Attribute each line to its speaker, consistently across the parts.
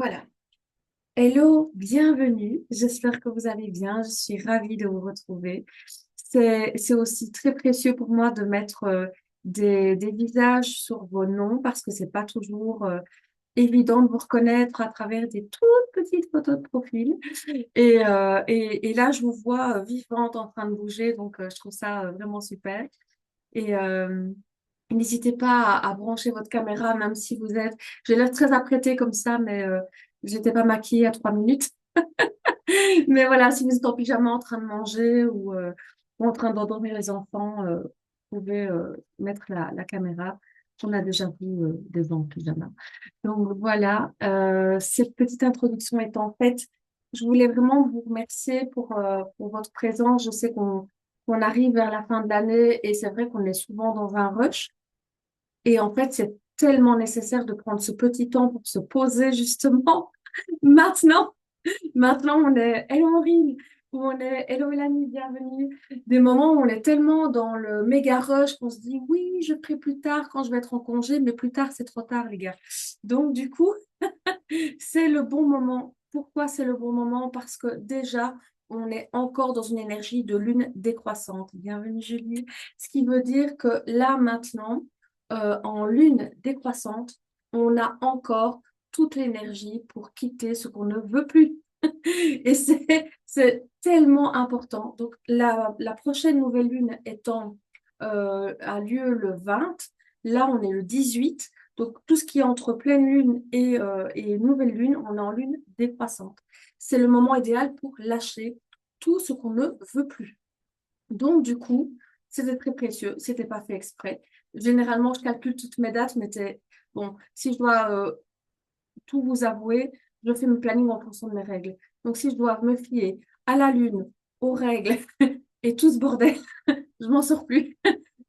Speaker 1: Voilà. Hello, bienvenue. J'espère que vous allez bien. Je suis ravie de vous retrouver. C'est aussi très précieux pour moi de mettre des visages sur vos noms parce que c'est pas toujours évident de vous reconnaître à travers des toutes petites photos de profil. Et là, je vous vois vivante en train de bouger, donc je trouve ça vraiment super. Et n'hésitez pas à brancher votre caméra, même si vous êtes. J'ai l'air très apprêtée comme ça, mais j'étais pas maquillée à 3 minutes. Mais voilà, si vous êtes en pyjama en train de manger ou en train d'endormir les enfants, vous pouvez mettre la caméra. On a déjà vu des gens en pyjama. Donc voilà, cette petite introduction étant faite, je voulais vraiment vous remercier pour votre présence. Je sais qu'on arrive vers la fin de l'année et c'est vrai qu'on est souvent dans un rush. Et en fait, c'est tellement nécessaire de prendre ce petit temps pour se poser justement maintenant. Maintenant, on est Hello Maureen, ou on est Hello Mélanie, bienvenue. Des moments où on est tellement dans le méga rush qu'on se dit oui, je ferai plus tard quand je vais être en congé, mais plus tard, c'est trop tard, les gars. Donc, du coup, c'est le bon moment. Pourquoi c'est le bon moment? Parce que déjà, on est encore dans une énergie de lune décroissante. Bienvenue, Julie. Ce qui veut dire que là, maintenant, en lune décroissante, on a encore toute l'énergie pour quitter ce qu'on ne veut plus. Et c'est tellement important. Donc, la prochaine nouvelle lune étant a lieu le 20, là, on est le 18. Donc, tout ce qui est entre pleine lune et nouvelle lune, on est en lune décroissante. C'est le moment idéal pour lâcher tout ce qu'on ne veut plus. Donc, du coup, c'était très précieux. C'était pas fait exprès. Généralement, je calcule toutes mes dates, mais bon, si je dois tout vous avouer, je fais mon planning en fonction de mes règles. Donc, si je dois me fier à la lune, aux règles et tout ce bordel, je m'en sors plus.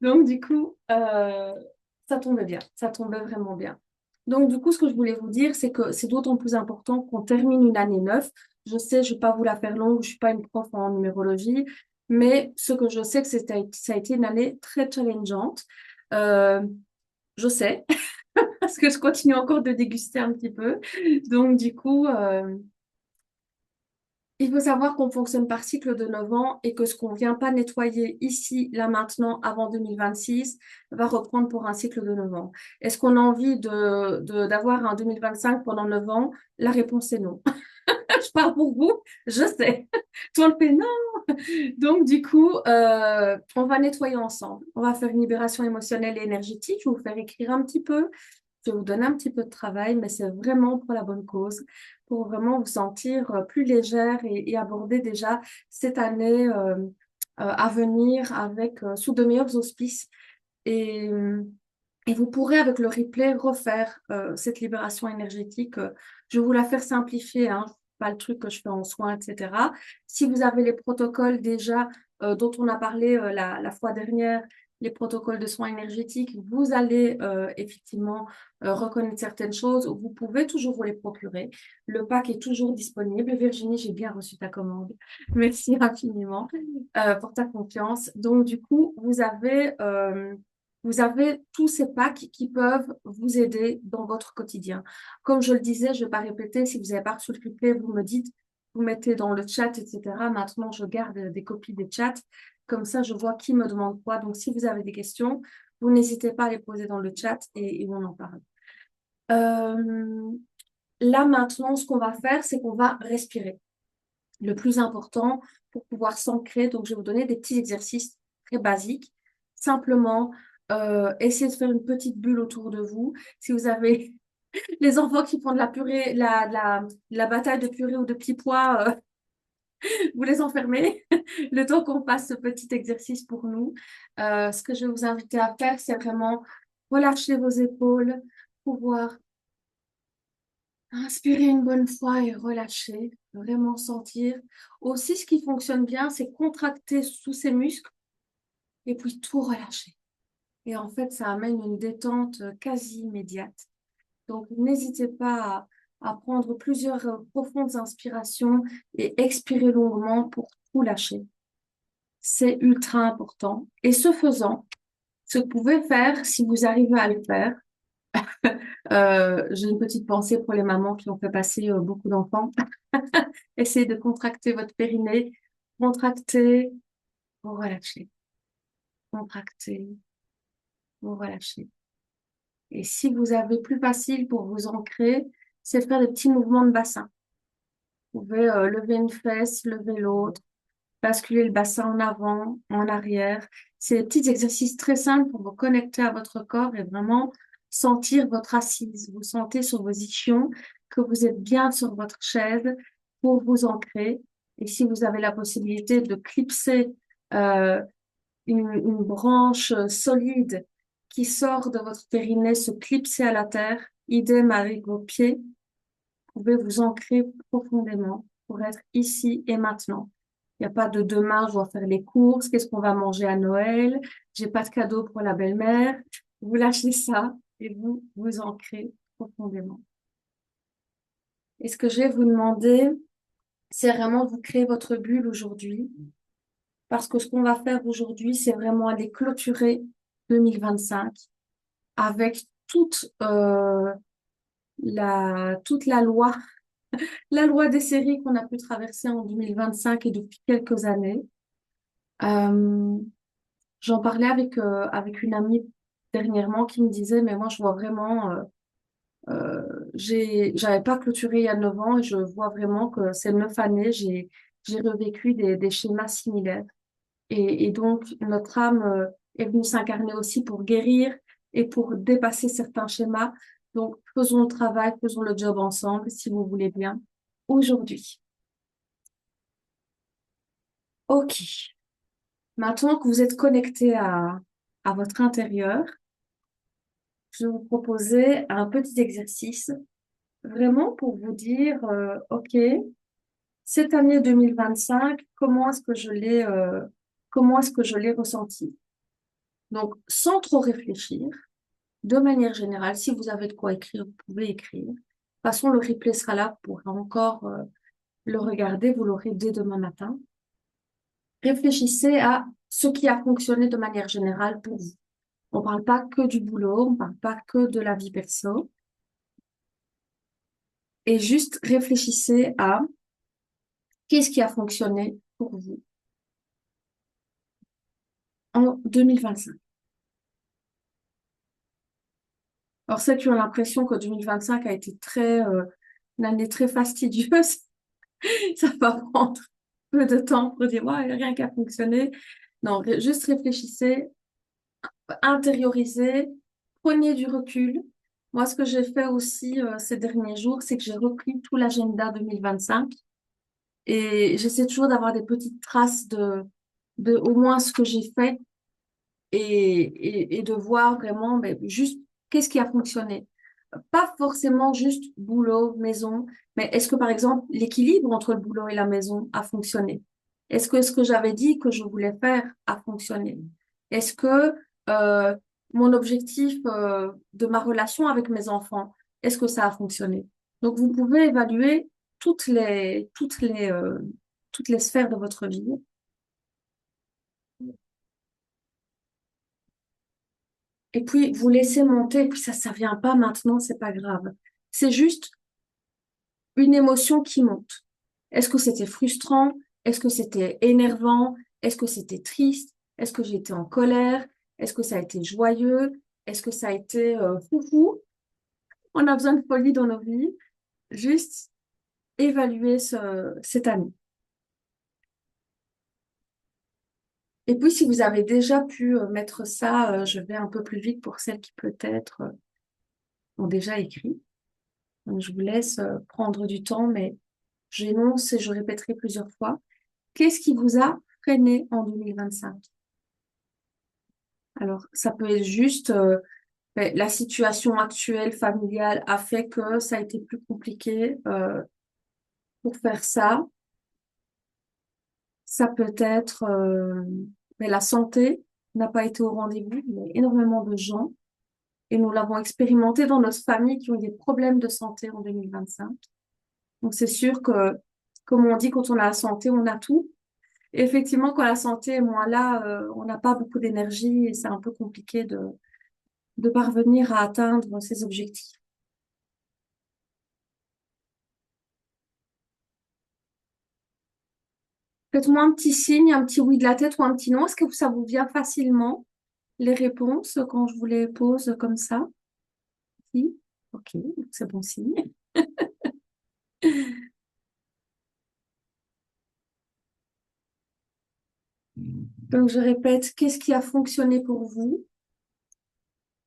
Speaker 1: Donc, du coup, ça tombait bien. Ça tombait vraiment bien. Donc, du coup, ce que je voulais vous dire, c'est que c'est d'autant plus important qu'on termine une année neuve. Je sais, je ne vais pas vous la faire longue, je ne suis pas une prof en numérologie, mais ce que je sais, que ça a été une année très challengeante. Euh, je sais, parce que je continue encore de déguster un petit peu. Donc, du coup, il faut savoir qu'on fonctionne par cycle de 9 ans et que ce qu'on ne vient pas nettoyer ici, là, maintenant, avant 2026, va reprendre pour un cycle de 9 ans. Est-ce qu'on a envie d'avoir un 2025 pendant 9 ans? La réponse est non. Je parle pour vous, je sais. Toi, le fait non. Donc, du coup, on va nettoyer ensemble. On va faire une libération émotionnelle et énergétique. Je vais vous faire écrire un petit peu. Je vais vous donner un petit peu de travail, mais c'est vraiment pour la bonne cause, pour vraiment vous sentir plus légère et aborder déjà cette année à venir avec sous de meilleurs auspices. Et, euh, et vous pourrez, avec le replay, refaire cette libération énergétique. Je vais vous la faire simplifier, hein, pas le truc que je fais en soins, etc. Si vous avez les protocoles déjà dont on a parlé la fois dernière, les protocoles de soins énergétiques, vous allez effectivement reconnaître certaines choses. Vous pouvez toujours vous les procurer. Le pack est toujours disponible. Virginie, j'ai bien reçu ta commande. Merci infiniment pour ta confiance. Donc, du coup, vous avez tous ces packs qui peuvent vous aider dans votre quotidien. Comme je le disais, je ne vais pas répéter, si vous n'avez pas reçu le replay, vous me dites, vous mettez dans le chat, etc. Maintenant, je garde des copies des chats. Comme ça, je vois qui me demande quoi. Donc, si vous avez des questions, vous n'hésitez pas à les poser dans le chat et on en parle. Euh, Là, maintenant, ce qu'on va faire, c'est qu'on va respirer. Le plus important pour pouvoir s'ancrer. Donc, je vais vous donner des petits exercices très basiques. Simplement, essayez de faire une petite bulle autour de vous. Si vous avez les enfants qui font de la purée, la bataille de purée ou de petits pois, vous les enfermez le temps qu'on fasse ce petit exercice pour nous. Ce que je vais vous inviter à faire, c'est vraiment relâcher vos épaules, pouvoir inspirer une bonne fois et relâcher, vraiment sentir. Aussi, ce qui fonctionne bien, c'est contracter sous ses muscles et puis tout relâcher. Et en fait, ça amène une détente quasi immédiate. Donc, n'hésitez pas à prendre plusieurs profondes inspirations et expirer longuement pour tout lâcher. C'est ultra important. Et ce faisant, ce que vous pouvez faire, si vous arrivez à le faire, J'ai une petite pensée pour les mamans qui ont fait passer beaucoup d'enfants. Essayez de contracter votre périnée. Contractez, vous relâchez. Contractez, vous relâchez. Et si vous avez plus facile pour vous ancrer, c'est de faire des petits mouvements de bassin. Vous pouvez lever une fesse, lever l'autre, basculer le bassin en avant, en arrière. C'est des petits exercices très simples pour vous connecter à votre corps et vraiment sentir votre assise. Vous sentez sur vos ischions que vous êtes bien sur votre chaise pour vous ancrer. Et si vous avez la possibilité de clipser euh, une branche solide qui sort de votre périnée, se clipser à la terre, idem avec vos pieds, vous pouvez vous ancrer profondément pour être ici et maintenant. Il n'y a pas de demain, je dois faire les courses, qu'est-ce qu'on va manger à Noël, j'ai pas de cadeau pour la belle-mère. Vous lâchez ça et vous vous ancrez profondément. Et ce que je vais vous demander, c'est vraiment vous créer votre bulle aujourd'hui, parce que ce qu'on va faire aujourd'hui, c'est vraiment aller clôturer 2025 avec toute la loi des séries qu'on a pu traverser en 2025 et depuis quelques années. Euh, J'en parlais avec une amie dernièrement qui me disait, mais moi je vois vraiment, j'avais pas clôturé il y a 9 ans et je vois vraiment que ces 9 années, j'ai revécu des schémas similaires. Et donc notre âme est venue s'incarner aussi pour guérir et pour dépasser certains schémas. Donc faisons le travail, faisons le job ensemble, si vous voulez bien, aujourd'hui. Ok. Maintenant que vous êtes connecté à votre intérieur, je vais vous proposer un petit exercice vraiment pour vous dire, OK, cette année 2025, comment est-ce que je l'ai ressenti? Donc, sans trop réfléchir, de manière générale, si vous avez de quoi écrire, vous pouvez écrire. De toute façon, le replay sera là pour encore le regarder, vous l'aurez dès demain matin. Réfléchissez à ce qui a fonctionné de manière générale pour vous. On parle pas que du boulot, on parle pas que de la vie perso. Et juste réfléchissez à qu'est-ce qui a fonctionné pour vous en 2025. Alors, ceux qui ont l'impression que 2025 a été une année très fastidieuse, ça va prendre peu de temps pour dire, ouais, il n'y a rien qui a fonctionné. Non, juste réfléchissez, intériorisez, prenez du recul. Moi, ce que j'ai fait aussi ces derniers jours, c'est que j'ai repris tout l'agenda 2025 et j'essaie toujours d'avoir des petites traces de au moins ce que j'ai fait et de voir vraiment ben, juste qu'est-ce qui a fonctionné. Pas forcément juste boulot, maison, mais est-ce que par exemple l'équilibre entre le boulot et la maison a fonctionné? Est-ce que ce que j'avais dit que je voulais faire a fonctionné? Est-ce que euh, mon objectif de ma relation avec mes enfants, est-ce que ça a fonctionné? Donc vous pouvez évaluer toutes les sphères de votre vie. Et puis, vous laissez monter, et puis ça vient pas maintenant, c'est pas grave. C'est juste une émotion qui monte. Est-ce que c'était frustrant? Est-ce que c'était énervant? Est-ce que c'était triste? Est-ce que j'étais en colère? Est-ce que ça a été joyeux? Est-ce que ça a été foufou? On a besoin de folie dans nos vies. Juste évaluer cette année. Et puis, si vous avez déjà pu mettre ça, je vais un peu plus vite pour celles qui peut-être ont déjà écrit. Donc, je vous laisse prendre du temps, mais j'énonce et je répéterai plusieurs fois. Qu'est-ce qui vous a freiné en 2025? Alors, ça peut être juste ben, la situation actuelle familiale a fait que ça a été plus compliqué pour faire ça. Ça peut être ben, la santé n'a pas été au rendez-vous. Il y a énormément de gens et nous l'avons expérimenté dans notre famille qui ont eu des problèmes de santé en 2025. Donc, c'est sûr que, comme on dit, quand on a la santé, on a tout. Et effectivement, quand la santé est moins là, on n'a pas beaucoup d'énergie et c'est un peu compliqué de parvenir à atteindre ces objectifs. Faites-moi un petit signe, un petit oui de la tête ou un petit non. Est-ce que ça vous vient facilement, les réponses, quand je vous les pose comme ça? Oui. Ok, c'est bon signe. Donc, je répète, qu'est-ce qui a fonctionné pour vous?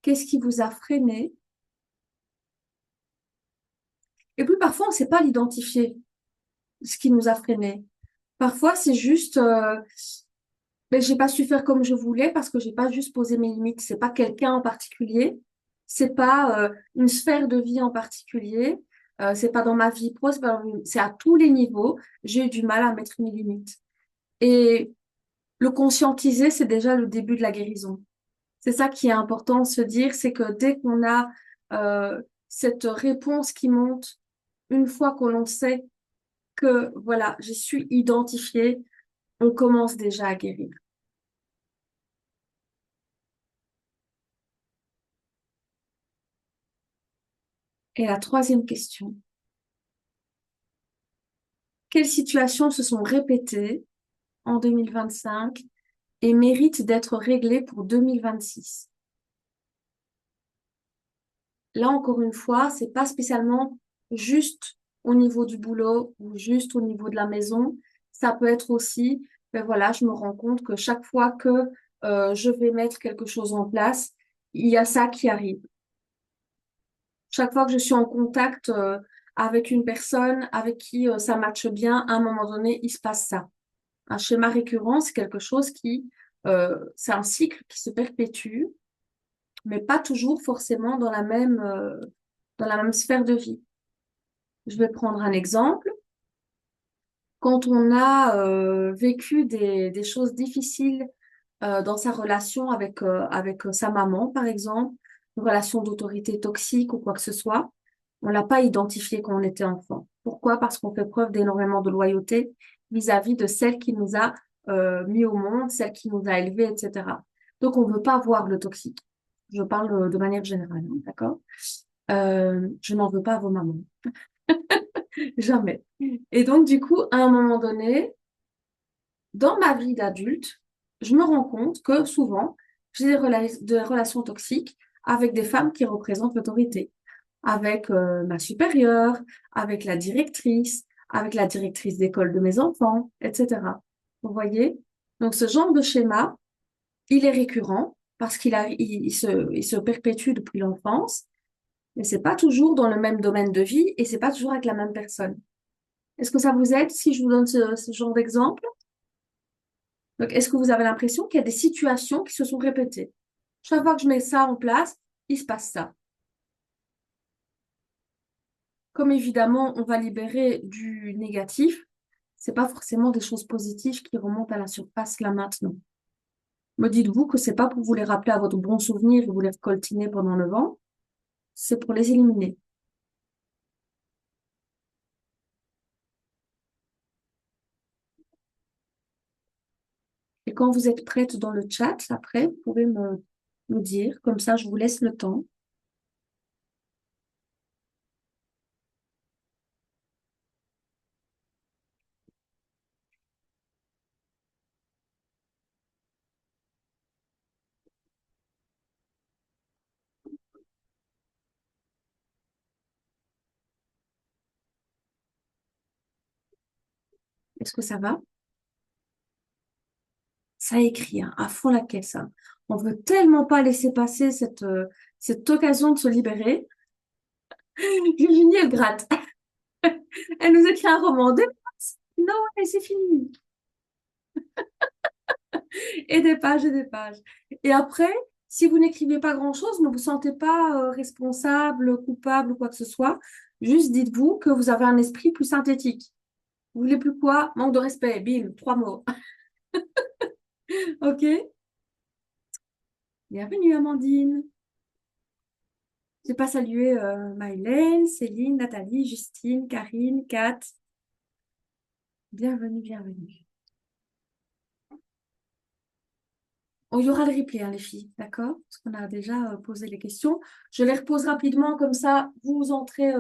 Speaker 1: Qu'est-ce qui vous a freiné? Et puis, parfois, on ne sait pas l'identifier, ce qui nous a freiné. Parfois, c'est juste, ben, j'ai pas su faire comme je voulais parce que j'ai pas juste posé mes limites. C'est pas quelqu'un en particulier. C'est pas une sphère de vie en particulier. C'est pas dans ma vie pro, c'est à tous les niveaux. J'ai eu du mal à mettre mes limites. Et le conscientiser, c'est déjà le début de la guérison. C'est ça qui est important de se dire, c'est que dès qu'on a cette réponse qui monte, une fois que l'on sait que voilà, je suis identifiée, on commence déjà à guérir. Et la troisième question, quelles situations se sont répétées en 2025 et méritent d'être réglées pour 2026? Là, encore une fois, c'est pas spécialement juste au niveau du boulot ou juste au niveau de la maison. Ça peut être aussi, ben voilà, je me rends compte que chaque fois que je vais mettre quelque chose en place, il y a ça qui arrive. Chaque fois que je suis en contact avec une personne avec qui ça matche bien, à un moment donné, il se passe ça. Un schéma récurrent, c'est quelque chose c'est un cycle qui se perpétue, mais pas toujours forcément dans la même sphère de vie. Je vais prendre un exemple. Quand on a vécu des choses difficiles dans sa relation avec sa maman, par exemple, une relation d'autorité toxique ou quoi que ce soit, on l'a pas identifié quand on était enfant. Pourquoi? Parce qu'on fait preuve d'énormément de loyauté vis-à-vis de celle qui nous a mis au monde, celle qui nous a élevés, etc. Donc, on ne veut pas voir le toxique. Je parle de manière générale, hein, d'accord? Je n'en veux pas à vos mamans. Jamais. Et donc, du coup, à un moment donné, dans ma vie d'adulte, je me rends compte que souvent, j'ai des relations toxiques avec des femmes qui représentent l'autorité, avec ma supérieure, avec avec la directrice d'école de mes enfants, etc. Vous voyez? Donc, ce genre de schéma, il est récurrent parce il se perpétue depuis l'enfance, mais c'est pas toujours dans le même domaine de vie et c'est pas toujours avec la même personne. Est-ce que ça vous aide si je vous donne ce genre d'exemple? Donc, est-ce que vous avez l'impression qu'il y a des situations qui se sont répétées? Chaque fois que je mets ça en place, il se passe ça. Comme évidemment, on va libérer du négatif, c'est pas forcément des choses positives qui remontent à la surface là maintenant. Me dites-vous que c'est pas pour vous les rappeler à votre bon souvenir et vous les coltiner pendant 9 ans, c'est pour les éliminer. Et quand vous êtes prête dans le chat, après, vous pouvez me dire, comme ça, je vous laisse le temps. Est-ce que ça va? Ça écrit, hein, à fond la caisse, hein. On veut tellement pas laisser passer cette occasion de se libérer. Virginie, elle gratte. Elle nous écrit un roman. Non, et c'est fini. Et des pages et des pages. Et après, si vous n'écrivez pas grand-chose, ne vous sentez pas responsable, coupable ou quoi que ce soit, juste dites-vous que vous avez un esprit plus synthétique. Vous voulez plus quoi? Manque de respect. Bim, 3 mots. OK? Bienvenue, Amandine. J'ai pas salué Mylène, Céline, Nathalie, Justine, Karine, Kat. Bienvenue, bienvenue. Oh, il y aura le replay, hein, les filles, d'accord? Parce qu'on a déjà posé les questions. Je les repose rapidement, comme ça, vous entrez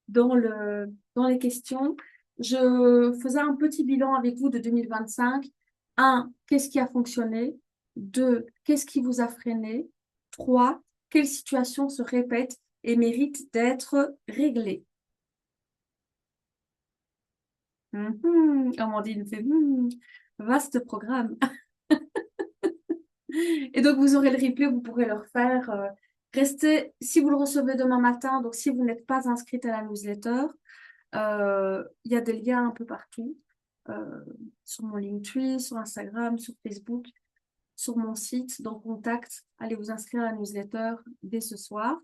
Speaker 1: dans les questions. Je faisais un petit bilan avec vous de 2025. Un, qu'est-ce qui a fonctionné? Deux, qu'est-ce qui vous a freiné? Trois, quelle situation se répète et mérite d'être réglée? Amandine fait vaste programme. Et donc, vous aurez le replay, vous pourrez le refaire. Restez, si vous le recevez demain matin, donc si vous n'êtes pas inscrite à la newsletter, il y a des liens un peu partout, euh, sur mon Linktree, sur Instagram, sur Facebook, sur mon site, dans Contact. Allez vous inscrire à la newsletter dès ce soir.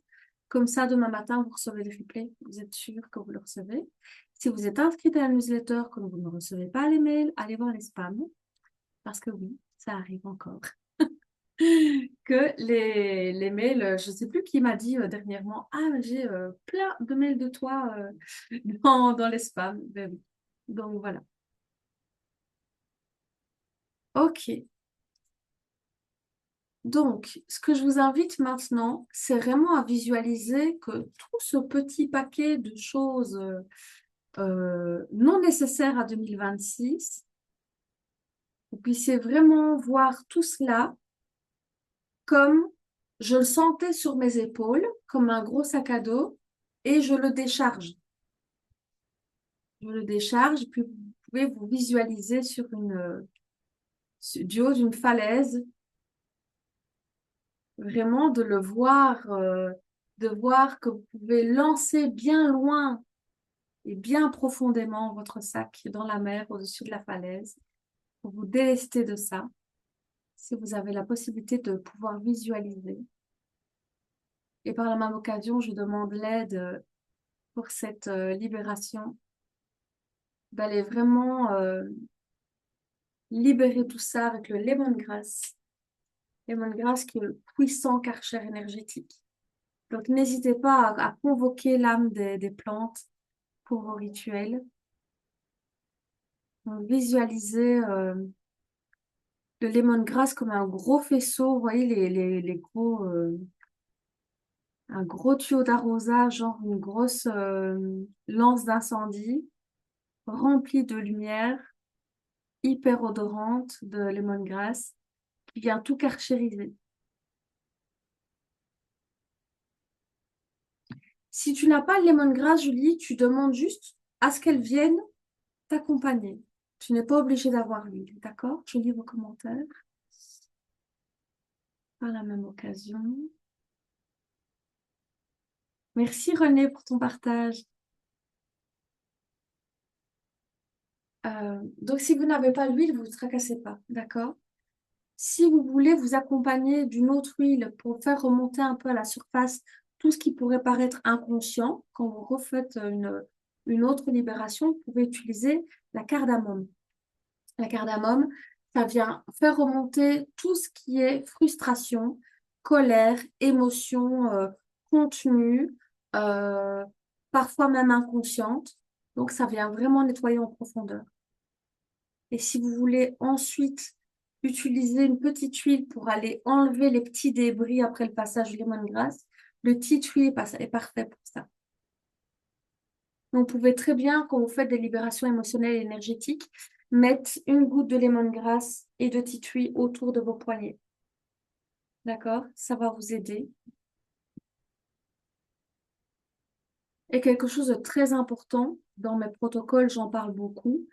Speaker 1: Comme ça, demain matin, vous recevez le replay. Vous êtes sûr que vous le recevez. Si vous êtes inscrite à la newsletter, comme vous ne recevez pas les mails, allez voir les spams. Parce que oui, ça arrive encore que les mails, je ne sais plus qui m'a dit dernièrement, ah, mais j'ai plein de mails de toi dans les spams. Ben oui. Donc voilà. OK. Donc, ce que je vous invite maintenant, c'est vraiment à visualiser que tout ce petit paquet de choses non nécessaires à 2026, vous puissiez vraiment voir tout cela comme je le sentais sur mes épaules, comme un gros sac à dos, et je le décharge. Je le décharge, puis vous pouvez vous visualiser du haut d'une falaise, vraiment de voir que vous pouvez lancer bien loin et bien profondément votre sac dans la mer, au-dessus de la falaise, pour vous délester de ça, si vous avez la possibilité de pouvoir visualiser. Et par la même occasion, je demande l'aide pour cette libération, d'aller vraiment libérer tout ça avec le lemongrass. Lemongrass qui est le puissant karcher énergétique. Donc, n'hésitez pas à convoquer l'âme des plantes pour vos rituels. Donc, visualisez le lemongrass comme un gros faisceau, vous voyez les gros, un gros tuyau d'arrosage, genre une grosse lance d'incendie remplie de lumière, hyper odorante de lemongrass qui vient tout karchériser. Si tu n'as pas le lemongrass, Julie, tu demandes juste à ce qu'elle vienne t'accompagner. Tu n'es pas obligé d'avoir l'huile, d'accord? Je lis vos commentaires par la même occasion. Merci René pour ton partage. Donc, si vous n'avez pas l'huile, vous ne vous tracassez pas, d'accord? Si vous voulez vous accompagner d'une autre huile pour faire remonter un peu à la surface tout ce qui pourrait paraître inconscient, quand vous refaites une autre libération, vous pouvez utiliser la cardamome. La cardamome, ça vient faire remonter tout ce qui est frustration, colère, émotion contenue, euh, parfois même inconsciente. Donc, ça vient vraiment nettoyer en profondeur. Et si vous voulez ensuite utiliser une petite huile pour aller enlever les petits débris après le passage du lemongrass, le tea tree est parfait pour ça. Donc, vous pouvez très bien, quand vous faites des libérations émotionnelles et énergétiques, mettre une goutte de lemongrass et de tea tree autour de vos poignets. D'accord? Ça va vous aider. Et quelque chose de très important, dans mes protocoles, j'en parle beaucoup.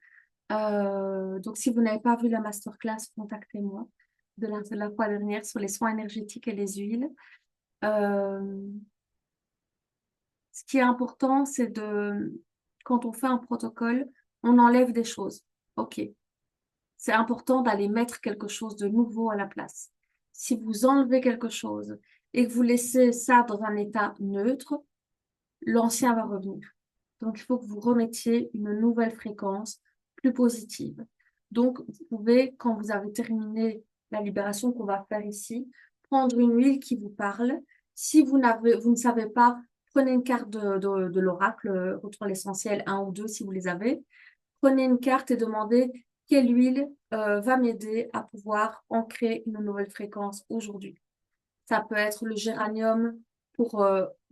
Speaker 1: Donc, si vous n'avez pas vu la masterclass, contactez-moi de la fois dernière sur les soins énergétiques et les huiles. Euh, Ce qui est important, c'est quand on fait un protocole, on enlève des choses. OK. C'est important d'aller mettre quelque chose de nouveau à la place. Si vous enlevez quelque chose et que vous laissez ça dans un état neutre, l'ancien va revenir. Donc, il faut que vous remettiez une nouvelle fréquence plus positive. Donc, vous pouvez, quand vous avez terminé la libération qu'on va faire ici, prendre une huile qui vous parle. Si vous ne savez pas, prenez une carte de l'oracle, retour à l'essentiel, un ou deux si vous les avez. Prenez une carte et demandez quelle huile va m'aider à pouvoir ancrer une nouvelle fréquence aujourd'hui. Ça peut être le géranium pour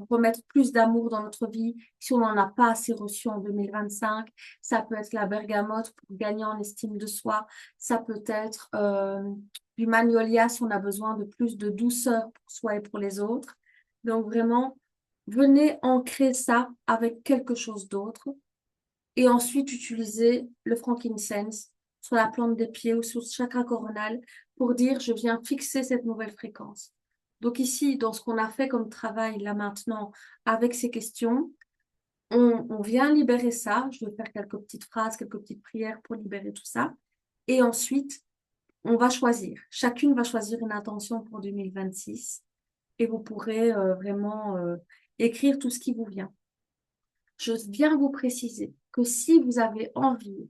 Speaker 1: remettre plus d'amour dans notre vie si on n'en a pas assez reçu en 2025. Ça peut être la bergamote pour gagner en estime de soi. Ça peut être du magnolia si on a besoin de plus de douceur pour soi et pour les autres. Donc vraiment, venez ancrer ça avec quelque chose d'autre et ensuite utiliser le frankincense sur la plante des pieds ou sur le chakra coronal pour dire je viens fixer cette nouvelle fréquence. Donc ici, dans ce qu'on a fait comme travail là maintenant avec ces questions, on vient libérer ça. Je vais faire quelques petites phrases, quelques petites prières pour libérer tout ça. Et ensuite, on va choisir. Chacune va choisir une intention pour 2026 et vous pourrez vraiment écrire tout ce qui vous vient. Je viens vous préciser que si vous avez envie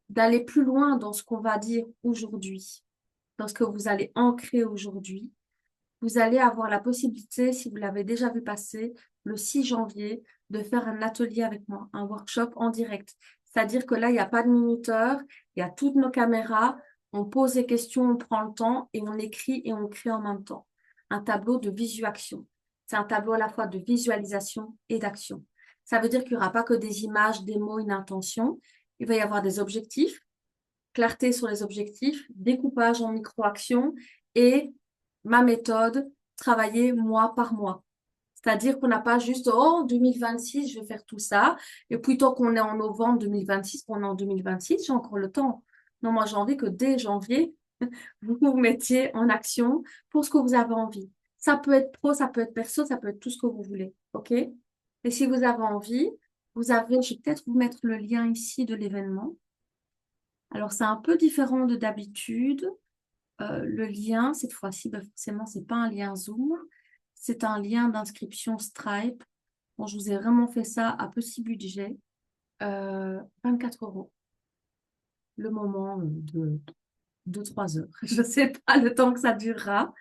Speaker 1: d'aller plus loin dans ce qu'on va dire aujourd'hui, dans ce que vous allez ancrer aujourd'hui, vous allez avoir la possibilité, si vous l'avez déjà vu passer, le 6 janvier, de faire un atelier avec moi, un workshop en direct. C'est-à-dire que là, il n'y a pas de minuteur, il y a toutes nos caméras, on pose des questions, on prend le temps et on écrit et on crée en même temps. Un tableau de visu-action. C'est un tableau à la fois de visualisation et d'action. Ça veut dire qu'il n'y aura pas que des images, des mots, une intention. Il va y avoir des objectifs, clarté sur les objectifs, découpage en micro-actions et ma méthode, travailler mois par mois. C'est-à-dire qu'on n'a pas juste, oh, 2026, je vais faire tout ça. Et puis, tant qu'on est en novembre 2026, qu'on est en 2026, j'ai encore le temps. Non, moi, j'ai envie que dès janvier, vous vous mettiez en action pour ce que vous avez envie. Ça peut être pro, ça peut être perso, ça peut être tout ce que vous voulez. OK? Et si vous avez envie, vous avez, je vais peut-être vous mettre le lien ici de l'événement. Alors, c'est un peu différent de d'habitude. Le lien, cette fois-ci, ben, forcément, c'est pas un lien Zoom, c'est un lien d'inscription Stripe. Bon, je vous ai vraiment fait ça à petit budget. 24 euros, le moment de 2-3 heures. Je sais pas le temps que ça durera.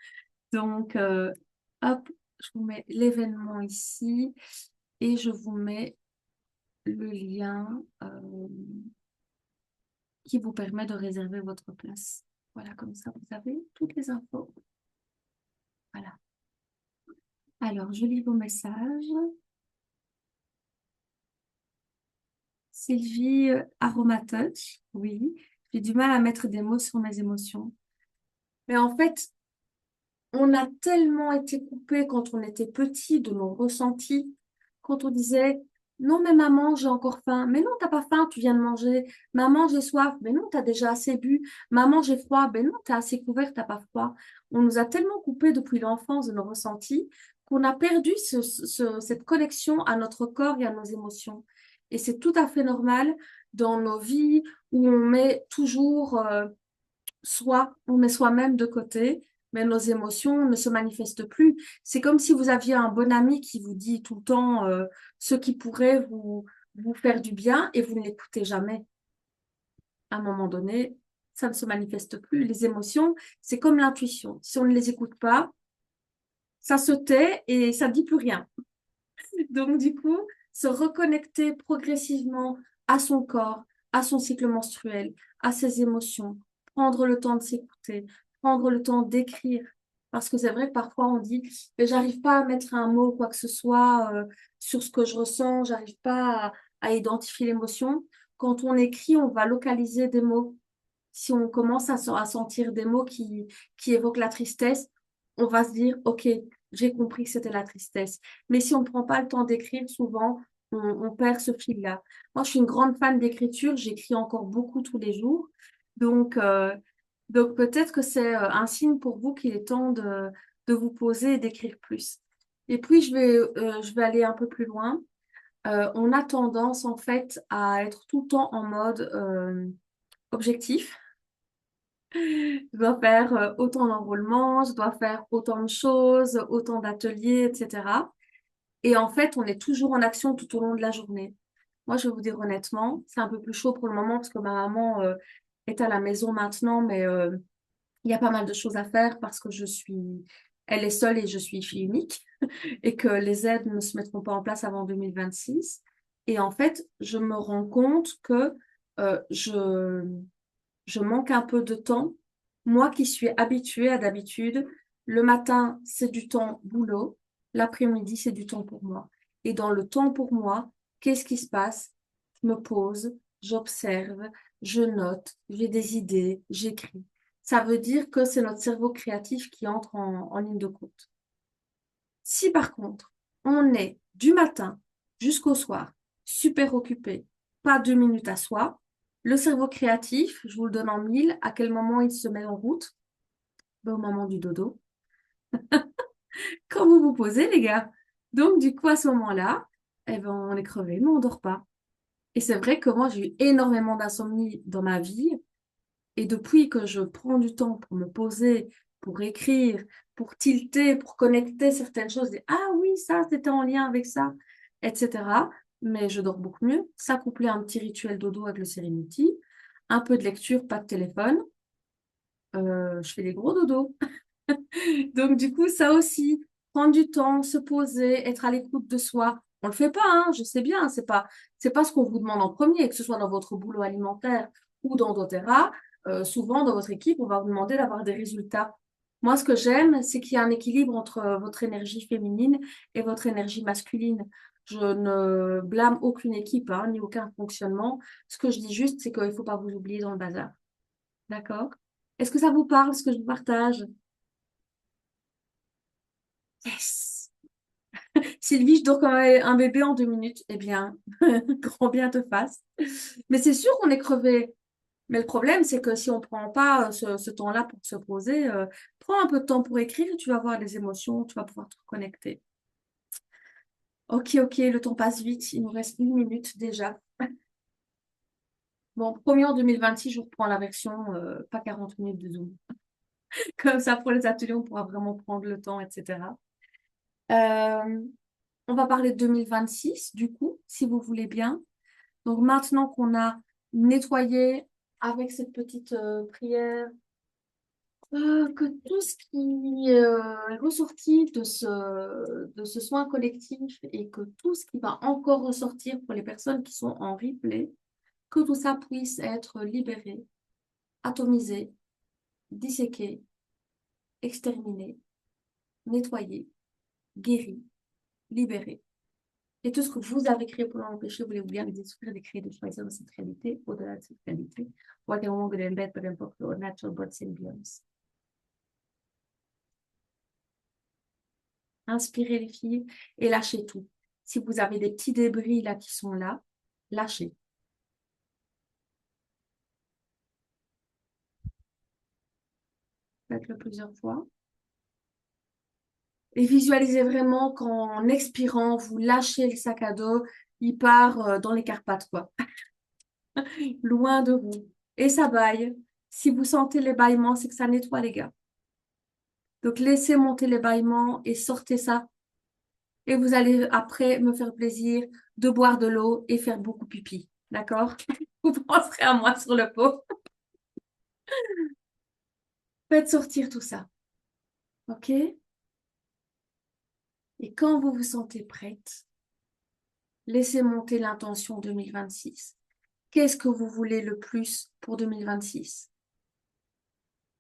Speaker 1: Donc, hop, je vous mets l'événement ici et je vous mets le lien qui vous permet de réserver votre place. Voilà, comme ça, vous avez toutes les infos. Voilà. Alors, je lis vos messages. Sylvie Aromatouch, oui. J'ai du mal à mettre des mots sur mes émotions. Mais en fait, on a tellement été coupé quand on était petit de nos ressentis, quand on disait, non, mais maman, j'ai encore faim. Mais non, t'as pas faim, tu viens de manger. Maman, j'ai soif. Mais non, t'as déjà assez bu. Maman, j'ai froid. Mais non, t'as assez couvert, t'as pas froid. On nous a tellement coupé depuis l'enfance de nos ressentis qu'on a perdu cette connexion à notre corps et à nos émotions. Et c'est tout à fait normal dans nos vies où on met toujours on met soi-même de côté, mais nos émotions ne se manifestent plus. C'est comme si vous aviez un bon ami qui vous dit tout le temps ce qui pourrait vous faire du bien et vous ne l'écoutez jamais. À un moment donné, ça ne se manifeste plus. Les émotions, c'est comme l'intuition. Si on ne les écoute pas, ça se tait et ça ne dit plus rien. Donc, du coup, se reconnecter progressivement à son corps, à son cycle menstruel, à ses émotions, prendre le temps de s'écouter, prendre le temps d'écrire. Parce que c'est vrai que parfois on dit, mais j'arrive pas à mettre un mot, quoi que ce soit, sur ce que je ressens, j'arrive pas à identifier l'émotion. Quand on écrit, on va localiser des mots. Si on commence à sentir des mots qui évoquent la tristesse, on va se dire, OK, j'ai compris que c'était la tristesse. Mais si on ne prend pas le temps d'écrire, souvent, on perd ce fil-là. Moi, je suis une grande fan d'écriture, j'écris encore beaucoup tous les jours. Donc, donc peut-être que c'est un signe pour vous qu'il est temps de vous poser et d'écrire plus. Et puis, je vais aller un peu plus loin. On a tendance, en fait, à être tout le temps en mode objectif. Je dois faire autant d'enrôlements, je dois faire autant de choses, autant d'ateliers, etc. Et en fait, on est toujours en action tout au long de la journée. Moi, je vais vous dire honnêtement, c'est un peu plus chaud pour le moment parce que ma maman est à la maison maintenant, mais il y a pas mal de choses à faire parce que elle est seule et je suis fille unique et que les aides ne se mettront pas en place avant 2026. Et en fait, je me rends compte que je je manque un peu de temps. Moi qui suis habituée à d'habitude, le matin, c'est du temps boulot, l'après-midi, c'est du temps pour moi. Et dans le temps pour moi, qu'est-ce qui se passe? Je me pose, j'observe, je note, j'ai des idées, j'écris. Ça veut dire que c'est notre cerveau créatif qui entre en ligne de compte. Si par contre, on est du matin jusqu'au soir, super occupé, pas 2 minutes à soi, le cerveau créatif, je vous le donne en mille, à quel moment il se met en route? Ben, au moment du dodo. Quand vous vous posez, les gars. Donc, du coup, à ce moment-là, eh ben, on est crevé, mais on dort pas. Et c'est vrai que moi, j'ai eu énormément d'insomnie dans ma vie. Et depuis que je prends du temps pour me poser, pour écrire, pour tilter, pour connecter certaines choses, et, ah oui, ça, c'était en lien avec ça, etc. Mais je dors beaucoup mieux. Ça couplé à un petit rituel dodo avec le Serenity, un peu de lecture, pas de téléphone, je fais des gros dodos. Donc, du coup, ça aussi, prendre du temps, se poser, être à l'écoute de soi. On le fait pas, hein, je sais bien, c'est pas ce qu'on vous demande en premier, que ce soit dans votre boulot alimentaire ou dans doTERRA. Souvent, dans votre équipe, on va vous demander d'avoir des résultats. Moi, ce que j'aime, c'est qu'il y a un équilibre entre votre énergie féminine et votre énergie masculine. Je ne blâme aucune équipe, hein, ni aucun fonctionnement. Ce que je dis juste, c'est qu'il ne faut pas vous oublier dans le bazar. D'accord? Est-ce que ça vous parle, ce que je vous partage? Yes! Sylvie, je dors comme un bébé en 2 minutes. Eh bien, grand bien te fasse. Mais c'est sûr qu'on est crevé. Mais le problème, c'est que si on ne prend pas ce temps-là pour se poser, prends un peu de temps pour écrire, tu vas voir les émotions, tu vas pouvoir te reconnecter. Ok, ok, le temps passe vite. Il nous reste 1 minute déjà. Bon, premier en 2026, je reprends la version pas 40 minutes de Zoom. Comme ça, pour les ateliers, on pourra vraiment prendre le temps, etc. Euh, on va parler de 2026, du coup, si vous voulez bien. Donc maintenant qu'on a nettoyé avec cette petite prière, que tout ce qui est ressorti de ce soin collectif et que tout ce qui va encore ressortir pour les personnes qui sont en replay, que tout ça puisse être libéré, atomisé, disséqué, exterminé, nettoyé, guéri, libéré. Et tout ce que vous avez créé pour l'empêcher, voulez-vous bien les détruire, de créer, de choisir de cette réalité, au-delà de cette réalité. What I want to embed, but impact your natural body symbiomes. Inspirez les filles et lâchez tout. Si vous avez des petits débris là qui sont là, lâchez. Faites-le plusieurs fois. Et visualisez vraiment qu'en expirant, vous lâchez le sac à dos, il part dans les Carpates, quoi. Loin de vous. Et ça baille. Si vous sentez les bâillements, c'est que ça nettoie, les gars. Donc, laissez monter les bâillements et sortez ça. Et vous allez après me faire plaisir de boire de l'eau et faire beaucoup pipi. D'accord? Vous penserez à moi sur le pot. Faites sortir tout ça. OK? Et quand vous vous sentez prête, laissez monter l'intention 2026. Qu'est-ce que vous voulez le plus pour 2026?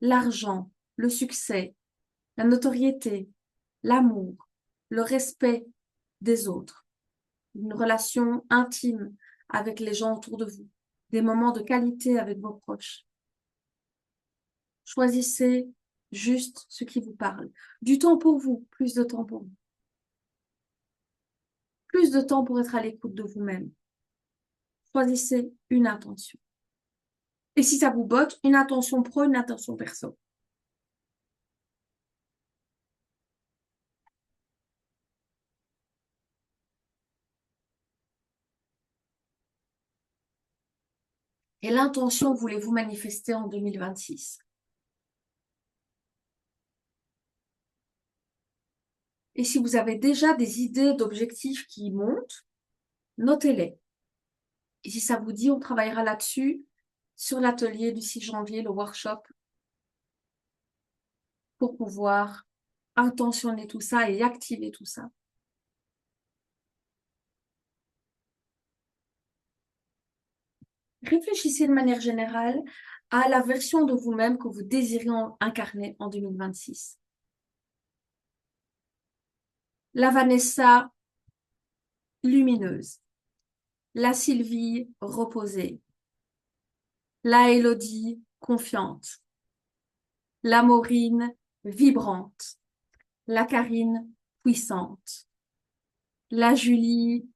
Speaker 1: L'argent, le succès, la notoriété, l'amour, le respect des autres, une relation intime avec les gens autour de vous, des moments de qualité avec vos proches. Choisissez juste ce qui vous parle. Du temps pour vous, plus de temps pour vous. Plus de temps pour être à l'écoute de vous-même. Choisissez une intention. Et si ça vous botte, une intention pro, une intention perso. Et l'intention, voulez-vous manifester en 2026? Et si vous avez déjà des idées d'objectifs qui montent, notez-les. Et si ça vous dit, on travaillera là-dessus sur l'atelier du 6 janvier, le workshop, pour pouvoir intentionner tout ça et activer tout ça. Réfléchissez de manière générale à la version de vous-même que vous désirez incarner en 2026. La Vanessa lumineuse, la Sylvie reposée, la Élodie confiante, la Maureen vibrante, la Karine puissante, la Julie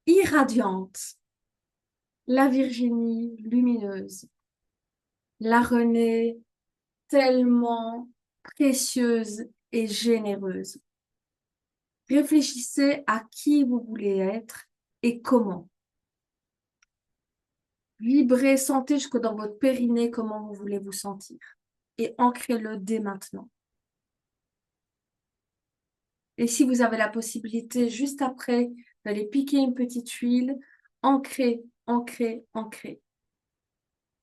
Speaker 1: irradiante, la Virginie lumineuse, la Renée tellement précieuse et généreuse. Réfléchissez à qui vous voulez être et comment. Vibrez, sentez jusque dans votre périnée comment vous voulez vous sentir et ancrez-le dès maintenant. Et si vous avez la possibilité, juste après, d'aller piquer une petite huile, ancrez, ancrez, ancrez.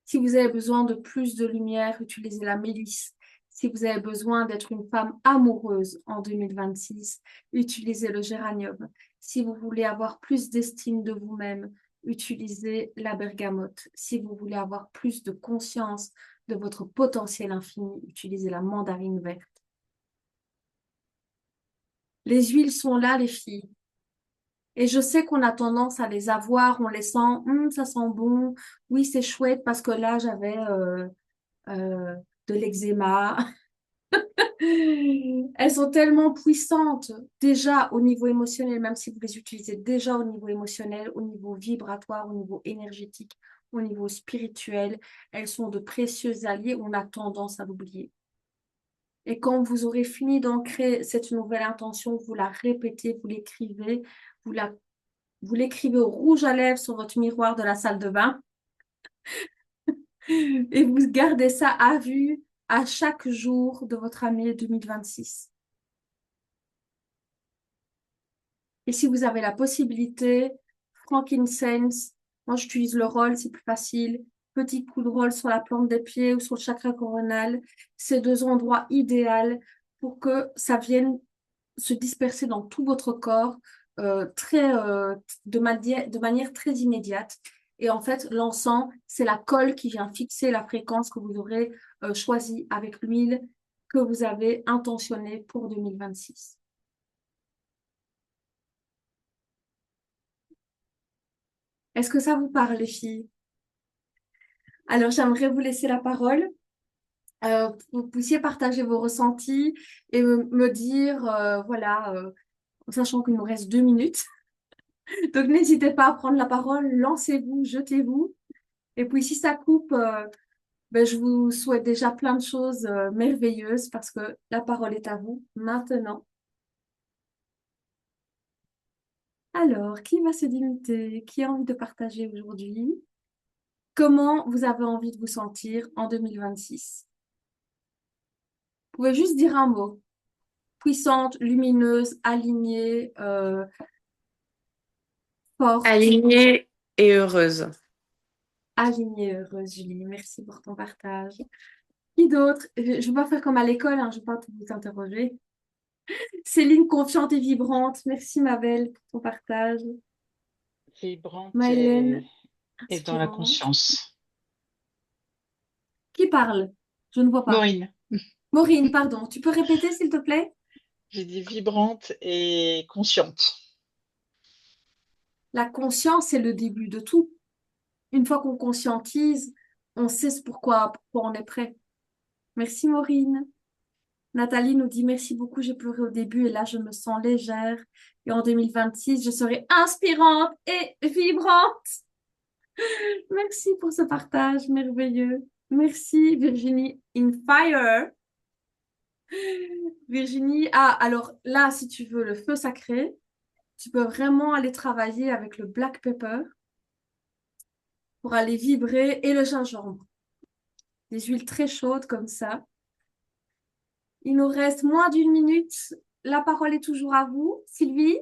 Speaker 1: Si vous avez besoin de plus de lumière, utilisez la mélisse. Si vous avez besoin d'être une femme amoureuse en 2026, utilisez le géranium. Si vous voulez avoir plus d'estime de vous-même, utilisez la bergamote. Si vous voulez avoir plus de conscience de votre potentiel infini, utilisez la mandarine verte. Les huiles sont là, les filles. Et je sais qu'on a tendance à les avoir, on les sent, ça sent bon, oui, c'est chouette parce que là, j'avais euh, de l'eczéma. Elles sont tellement puissantes déjà au niveau émotionnel, même si vous les utilisez déjà au niveau émotionnel, au niveau vibratoire, au niveau énergétique, au niveau spirituel. Elles sont de précieux alliés, on a tendance à l'oublier. Et quand vous aurez fini d'ancrer cette nouvelle intention, vous la répétez, vous l'écrivez, vous la vous l'écrivez au rouge à lèvres sur votre miroir de la salle de bain et vous gardez ça à vue à chaque jour de votre année 2026. Et si vous avez la possibilité, frankincense, moi j'utilise le roll, c'est plus facile. Petit coup de roll sur la plante des pieds ou sur le chakra coronal. C'est deux endroits idéaux pour que ça vienne se disperser dans tout votre corps de manière très immédiate. Et en fait, l'encens, c'est la colle qui vient fixer la fréquence que vous aurez choisie avec l'huile que vous avez intentionnée pour 2026. Est-ce que ça vous parle, les filles? Alors, j'aimerais vous laisser la parole. Vous puissiez partager vos ressentis et me dire, voilà, sachant qu'il nous reste 2 minutes. Donc, n'hésitez pas à prendre la parole, lancez-vous, jetez-vous. Et puis, si ça coupe, ben, je vous souhaite déjà plein de choses merveilleuses parce que la parole est à vous maintenant. Alors, qui va se démuter? Qui a envie de partager aujourd'hui? Comment vous avez envie de vous sentir en 2026? Vous pouvez juste dire un mot. Puissante, lumineuse, alignée, forte,
Speaker 2: Alignée et heureuse.
Speaker 1: alignée, heureuse, Julie. Merci pour ton partage. Qui d'autre? Je ne vais pas faire comme à l'école, hein, je ne vais pas tout vous interroger. Céline, confiante et vibrante. Merci, ma belle, pour ton partage.
Speaker 2: Vibrante
Speaker 1: Maëlène,
Speaker 2: et dans la
Speaker 1: inspirante.
Speaker 2: conscience.
Speaker 1: Qui parle? Je ne vois pas.
Speaker 2: Maureen,
Speaker 1: Maureen, pardon. Tu peux répéter, s'il te plaît?
Speaker 2: j'ai dit vibrante et consciente.
Speaker 1: La conscience, c'est le début de tout. Une fois qu'on conscientise, on sait pourquoi on est prêt. Merci, Maureen. Nathalie nous dit merci beaucoup, j'ai pleuré au début et là je me sens légère. Et en 2026, je serai inspirante et vibrante. Merci pour ce partage merveilleux. Merci Virginie in fire. Virginie, ah alors là, si tu veux le feu sacré, tu peux vraiment aller travailler avec le black pepper pour aller vibrer et le gingembre. Des huiles très chaudes comme ça. Il nous reste moins d'1 minute. La parole est toujours à vous, Sylvie.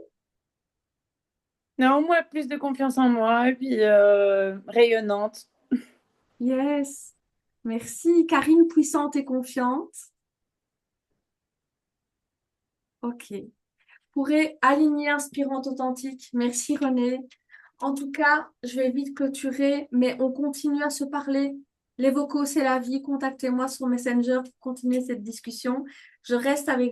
Speaker 3: Non, moi, plus de confiance en moi et puis rayonnante.
Speaker 1: Yes. Merci. Karine, puissante et confiante. OK. Pourrait aligner, inspirante, authentique. Merci, René. En tout cas, je vais vite clôturer, mais on continue à se parler. Les vocaux, c'est la vie. Contactez-moi sur Messenger pour continuer cette discussion. Je reste avec